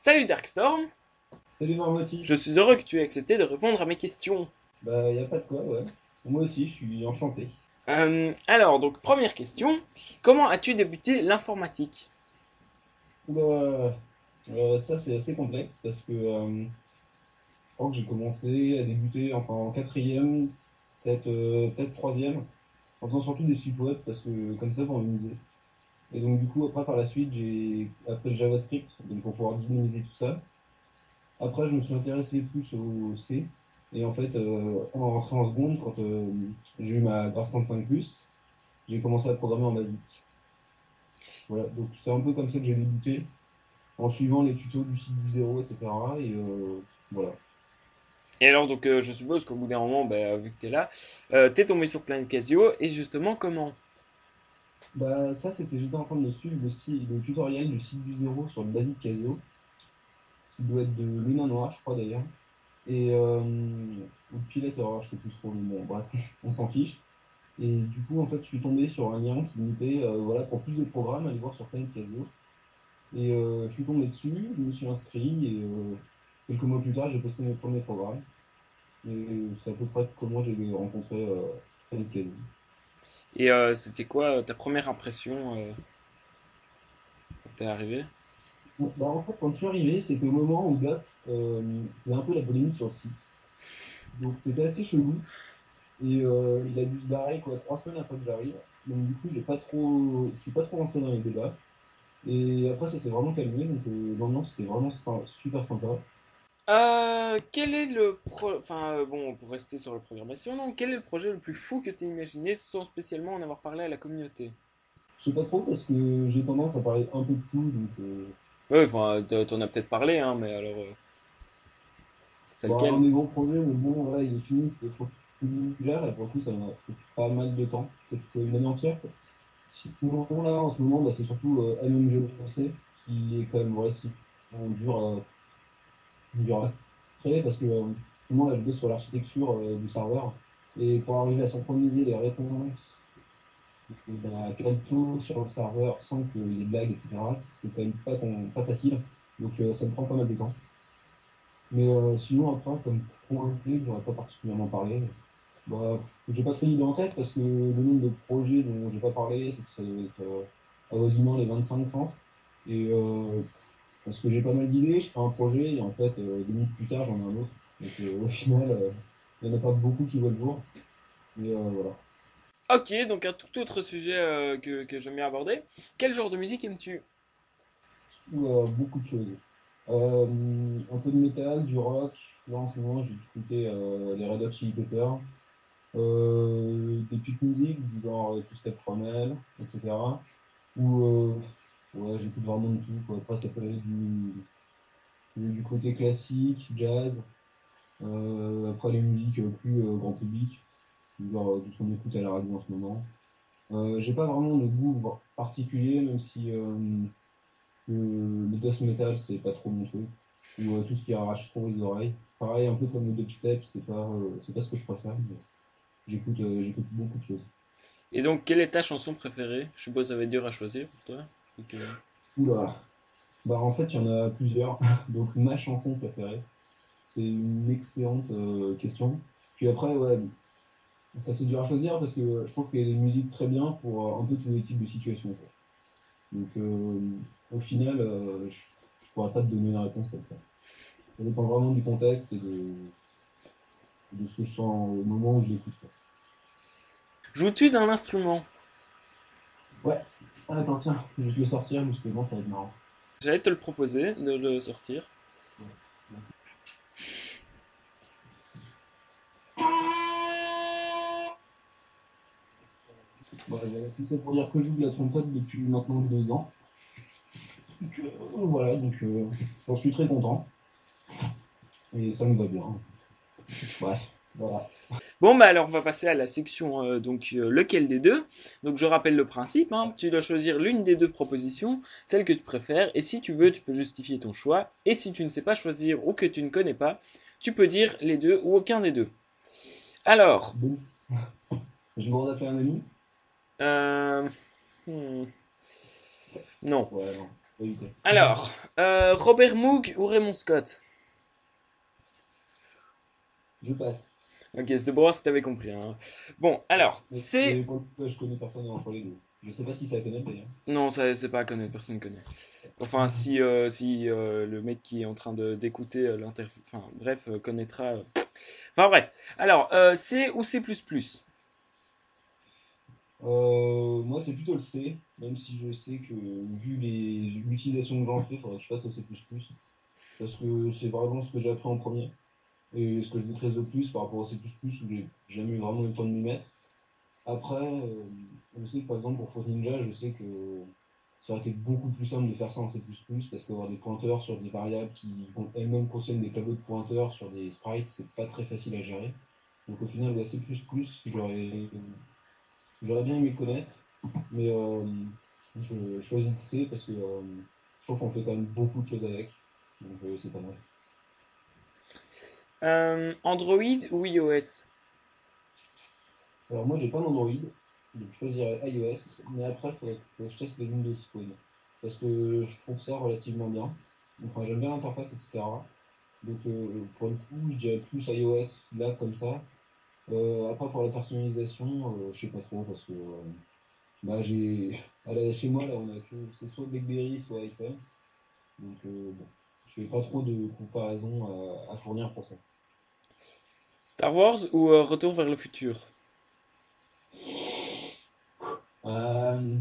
Salut Darkstorm, Salut Marmotti. je suis heureux que tu aies accepté de répondre à mes questions. Bah, y a pas de quoi, ouais. Moi aussi, je suis enchanté. Alors, première question, comment as-tu débuté l'informatique? Oula, ça c'est assez complexe parce que je crois que j'ai commencé à débuter enfin en quatrième, peut-être troisième, en faisant surtout des sites web parce que comme ça pour m'amuser. Et donc du coup après par la suite j'ai appris le JavaScript donc pour pouvoir dynamiser tout ça. Après je me suis intéressé plus au C et en fait en rentrant en seconde quand j'ai eu ma Graph 35+, j'ai commencé à programmer en basique. Voilà, donc c'est un peu comme ça que j'ai débuté, en suivant les tutos du site du zéro, etc. Et voilà. Et alors, je suppose qu'au bout d'un moment, vu que tu es là, t'es tombé sur Planet Casio, et justement, comment? Bah, ça, j'étais en train de suivre le tutoriel du site du zéro sur le basique Casio, qui doit être de Luna Noir, je crois d'ailleurs. Et, ou de Pilot Error, je sais plus trop, mais bon, bref, on s'en fiche. Et du coup, en fait, je suis tombé sur un lien qui me disait, voilà, pour plus de programmes, allez voir sur Planet Casio. Et je suis tombé dessus, je me suis inscrit, et quelques mois plus tard, j'ai posté mes premiers programmes. Et c'est à peu près comment j'ai rencontré Planet Casio. Et c'était quoi ta première impression quand t'es arrivé? Bon, bah, en fait, quand je suis arrivé, c'était au moment où Gap faisait un peu la polémique sur le site. Donc c'était assez chelou. Et il a dû se barrer quoi, 3 semaines après que j'arrive. Donc du coup, je suis pas trop rentré dans les débats. Et après, ça s'est vraiment calmé. Donc l'ambiance, c'était vraiment super sympa. Quel est le bon, pour rester sur la programmation, donc, quel est le projet le plus fou que tu as imaginé sans spécialement en avoir parlé à la communauté? Je sais pas trop parce que j'ai tendance à parler un peu de tout. Donc Ouais, enfin, t'en as peut-être parlé, hein, mais alors, c'est bon, un lequel? des gros projets, mais bon, voilà, il est fini. C'était trop populaire. Et pour le coup, ça m'a pris pas mal de temps. Peut-être une année entière, quoi. Sinon, là, en ce moment, bah, c'est surtout MMGOC qui est quand même relativement dur à créer parce que moi, là, je bosse sur l'architecture du serveur et pour arriver à synchroniser les réponses de la crypto sur le serveur sans qu'il y ait de lag, etc., c'est quand même pas facile. Donc, ça me prend pas mal de temps. Mais sinon, après, comme projet, je n'aurais pas particulièrement parlé. Bah, j'ai pas trop d'idées en tête parce que le nombre de projets dont j'ai pas parlé, c'est que ça doit être avoisinant les 25-30. Et parce que j'ai pas mal d'idées, je fais un projet et en fait, 2 minutes plus tard, j'en ai un autre. Donc au final, il n'y en a pas beaucoup qui voient le jour. Mais voilà. Ok, donc un tout autre sujet que j'aime bien aborder. Quel genre de musique aimes-tu? Ou beaucoup de choses. Un peu de métal, du rock. Là en ce moment, j'ai écouté les Red Hot Chili Peppers. Des petites musiques du genre Two Step From Hell, etc. Ou ouais, j'écoute vraiment de tout, quoi. Après, ça peut aller du côté classique, jazz, après les musiques plus grand public, genre tout ce qu'on écoute à la radio en ce moment. J'ai pas vraiment de goût particulier, même si le death metal, c'est pas trop mon truc, ou tout ce qui arrache trop les oreilles. Pareil, un peu comme le dubstep, c'est pas ce que je préfère, mais j'écoute beaucoup de choses. Et donc, quelle est ta chanson préférée? Je suppose que ça va être dur à choisir pour toi. Donc, Oula, bah en fait, il y en a plusieurs. Donc, ma chanson préférée, c'est une excellente question. Puis après, ouais, ça c'est dur à choisir parce que je trouve qu'il y a des musiques très bien pour un peu tous les types de situations, quoi. Donc au final, je pourrais pas te donner une réponse comme ça. Ça dépend vraiment du contexte et de ce que je sens au moment où je l'écoute, quoi. joues-tu d'un instrument? Ouais, ah, attends, tiens, je vais te le sortir justement, ça va être marrant. J'allais te le proposer de le sortir. Ouais. Bon, tout ça pour dire que je joue de la trompette depuis maintenant 2 ans. Donc, voilà, donc j'en suis très content et ça me va bien. Bref, voilà. Bon, bah alors on va passer à la section lequel des deux. Donc je rappelle le principe, hein. Tu dois choisir l'une des deux propositions, celle que tu préfères, et si tu veux, tu peux justifier ton choix. Et si tu ne sais pas choisir ou que tu ne connais pas, tu peux dire les deux ou aucun des deux. Alors, Bon. Je me appeler un ami. euh, hmm, non. Ouais, non. faut éviter. Alors, Robert Moog ou Raymond Scott? Je passe. Ok, c'était pour voir si t'avais compris, hein. Bon, alors, Mais c'est... pour le coup, je connais personne entre les deux. Je sais pas si ça connaît d'ailleurs. Non, ça, c'est pas à connaître, personne connaît. Enfin, si le mec qui est en train de d'écouter l'interview... Enfin, bref, connaîtra... Enfin, bref. Alors, C ou C++? Moi, c'est plutôt le C, même si je sais que vu l'utilisation que j'en fais, il faudrait que je fasse au C++, parce que c'est vraiment ce que j'ai appris en premier, et ce que je maîtrise le plus par rapport au C++, où j'ai jamais eu vraiment eu le temps de m'y mettre. Après, je sais que par exemple pour Fruit Ninja, je sais que ça aurait été beaucoup plus simple de faire ça en C++, parce qu'avoir des pointeurs sur des variables qui elles-mêmes contiennent des tableaux de pointeurs sur des sprites, c'est pas très facile à gérer. Donc au final, la C++, j'aurais bien aimé connaître, mais je choisis de C parce que je trouve qu'on fait quand même beaucoup de choses avec. Donc c'est pas mal. Android ou iOS? Alors moi j'ai pas d'Android, donc je choisirais iOS, mais après il faudrait que je teste les Windows Phone. Parce que je trouve ça relativement bien. Enfin j'aime bien l'interface, etc. Donc pour le coup je dirais plus iOS là comme ça. Après pour la personnalisation, je sais pas trop parce que bah j'ai. Chez moi là on a que c'est soit BlackBerry soit iPhone. Donc bon, je n'ai pas trop de comparaison à fournir pour ça. Star Wars ou Retour vers le futur? Euh,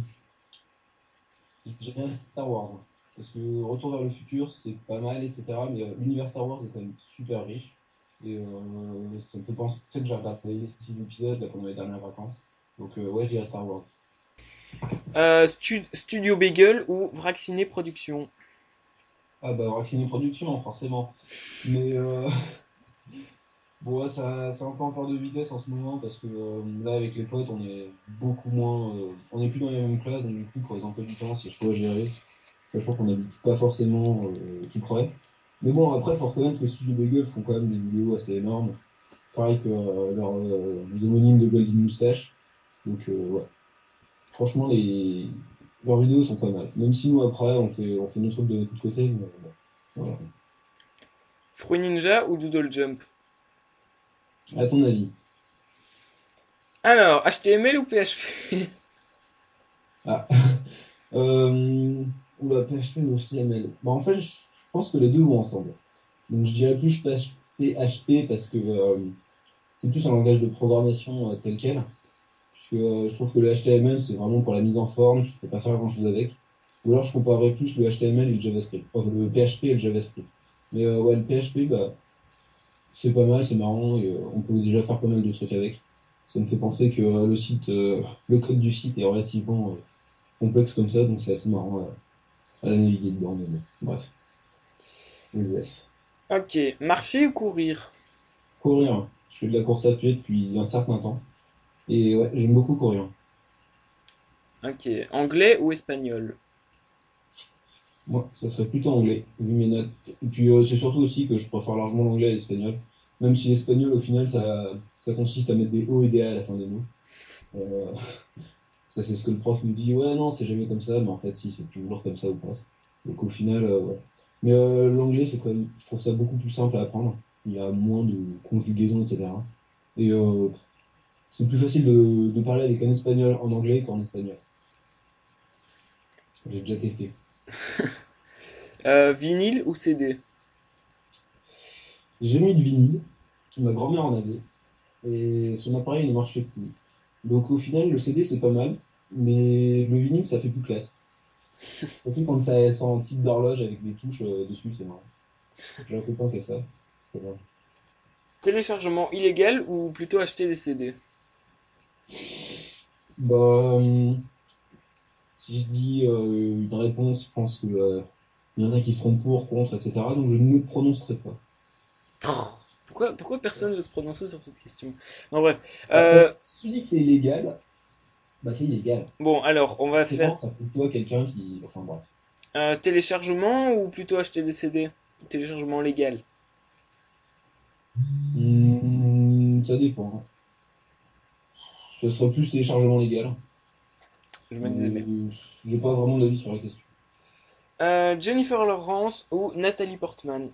J'aime Star Wars, hein, parce que Retour vers le futur, c'est pas mal, etc. Mais l'univers Star Wars est quand même super riche. Et ça me fait penser que j'ai regardé les 6 épisodes là, pendant les dernières vacances. Donc ouais, je dirais Star Wars. Studio Bagel ou Vraxiné Production? Ah bah, Vacciné Production, forcément. Mais bon, ouais, ça a un peu encore de vitesse en ce moment, parce que là, avec les potes, on est beaucoup moins. On n'est plus dans les mêmes classes, donc du coup, pour les emplois du temps, c'est chaud à gérer. Sachant qu'on n'habite pas forcément tout près. Mais bon, après, il faut reconnaître que Studio Bagel font quand même des vidéos assez énormes. Pareil que les homonymes de Golden Moustache. Donc, ouais. Franchement, leurs vidéos sont pas mal. Même si nous, après, on fait nos trucs de notre côté. Mais, bon, voilà. Fruit Ninja ou Doodle Jump? À ton avis? Alors, HTML ou PHP? Ah. Euh, Oula, PHP ou HTML? Bah, en fait, je pense que les deux vont ensemble. Donc, je dirais plus PHP parce que c'est plus un langage de programmation tel quel. Puisque je trouve que le HTML, c'est vraiment pour la mise en forme, tu peux pas faire grand-chose avec. Ou alors je comparerais plus le HTML et le JavaScript. Enfin, le PHP et le JavaScript. Mais ouais, le PHP, bah, c'est pas mal, c'est marrant, et on peut déjà faire pas mal de trucs avec. Ça me fait penser que le code du site est relativement complexe comme ça, donc c'est assez marrant à naviguer dedans. Mais bon, bref, les F. Ok, marcher ou courir? Courir, hein. Je fais de la course à pied depuis un certain temps. Et ouais, j'aime beaucoup courir. Ok, anglais ou espagnol? Moi, ça serait plutôt anglais, vu mes notes. Et puis, c'est surtout aussi que je préfère largement l'anglais à l'espagnol. Même si l'espagnol, au final, ça consiste à mettre des O et des A à la fin des mots. Euh, Ça, c'est ce que le prof nous dit. Ouais, non, c'est jamais comme ça, mais en fait, si, c'est toujours comme ça ou presque. Donc, au final, ouais. Mais l'anglais, c'est quand même, je trouve ça beaucoup plus simple à apprendre. Il y a moins de conjugaisons, etc. Et c'est plus facile de parler avec un espagnol en anglais qu'en espagnol. J'ai déjà testé. Vinyle ou CD? J'ai mis du vinyle. Ma grand-mère en avait. Et son appareil ne marchait plus. Donc au final, le CD c'est pas mal, mais le vinyle ça fait plus classe. Surtout quand ça sent un type d'horloge avec des touches dessus, c'est marrant. J'ai un copain qui a ça, c'est pas mal. Téléchargement illégal ou plutôt acheter des CD? Bah, si je dis une réponse, je pense que il y en a qui seront pour, contre, etc. Donc je ne me prononcerai pas. Pourquoi personne ne veut se prononcer sur cette question? Non, bref. Bah, parce que si tu dis que c'est illégal, bah c'est illégal. Bon, alors, on va faire Forcément, ça fait de toi quelqu'un qui. Enfin bref. téléchargement ou plutôt acheter des CD? Téléchargement légal. Ça dépend. Ce serait plus téléchargement légal. Je me disais bien. Euh, j'ai pas vraiment d'avis sur la question. Jennifer Lawrence ou Nathalie Portman?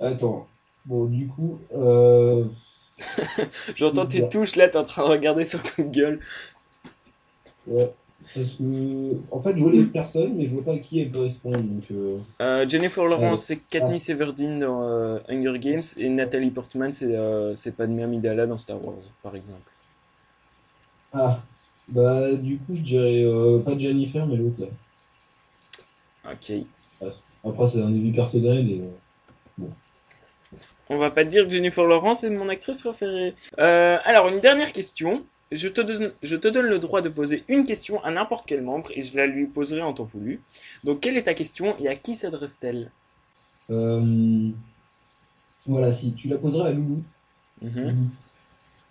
Attends. Bon, du coup, je J'entends vais te tes dire, touches là, t'es en train de regarder sur Google. ouais. Parce que, en fait, je vois les personnes, mais je vois pas à qui elles correspondent. Donc, Jennifer euh, Lawrence, c'est ah, Katniss Everdeen dans Hunger Games, et Nathalie Portman, c'est Padmé Amidala dans Star Wars, par exemple. ah, bah, du coup, je dirais pas Jennifer, mais l'autre là. Ok. Bref. Après, c'est un avis personnel et bon. On va pas dire que Jennifer Lawrence est mon actrice préférée. Alors, une dernière question. Je te donne le droit de poser une question à n'importe quel membre et je la lui poserai en temps voulu. Donc, quelle est ta question et à qui s'adresse-t-elle? Euh, voilà, si tu la poserais à Loulou, Mhm. Loulou,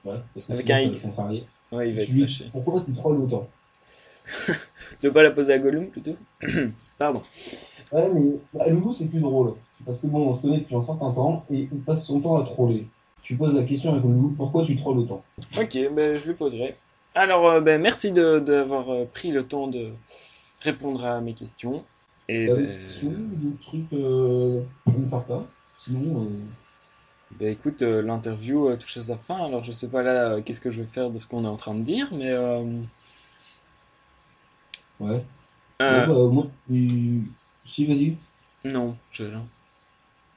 ouais, parce que Avec sinon un ça va le X. contrarier. Ouais, il va Tu être lui dis fâché. pourquoi tu trolles autant? Tu veux pas la poser à Gollum plutôt? Pardon. Ouais, mais bah, Loulou, c'est plus drôle. Parce que bon, on se connaît depuis un certain temps et il passe son temps à troller. Tu poses la question avec Loulou, pourquoi tu trolles autant? Ok, ben, je lui poserai. Alors, ben, merci d'avoir pris le temps de répondre à mes questions. Et T'as ben, d'autres questions, d'autres trucs à me faire part? Sinon, ben, écoute, l'interview touche à sa fin. Alors, je sais pas là qu'est-ce que je vais faire de ce qu'on est en train de dire, mais ouais. Bon, euh, bah, moi, si, vas-y. non, j'ai rien.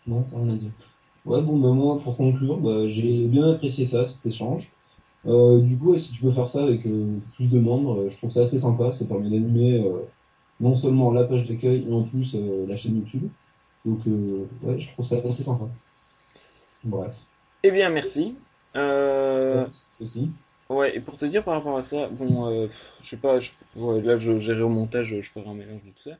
Non, t'as rien à dire. Ouais, bon, bah, moi, pour conclure, bah, j'ai bien apprécié ça, cet échange. Du coup, ouais, si tu peux faire ça avec plus de membres, je trouve ça assez sympa. Ça permet d'animer non seulement la page d'accueil, mais en plus la chaîne YouTube. Donc, ouais, je trouve ça assez sympa. Bref. Eh bien, merci. Ouais, Euh, aussi. ouais, et pour te dire par rapport à ça, bon, je sais pas, ouais, là, j'irai au montage, je ferai un mélange de tout ça.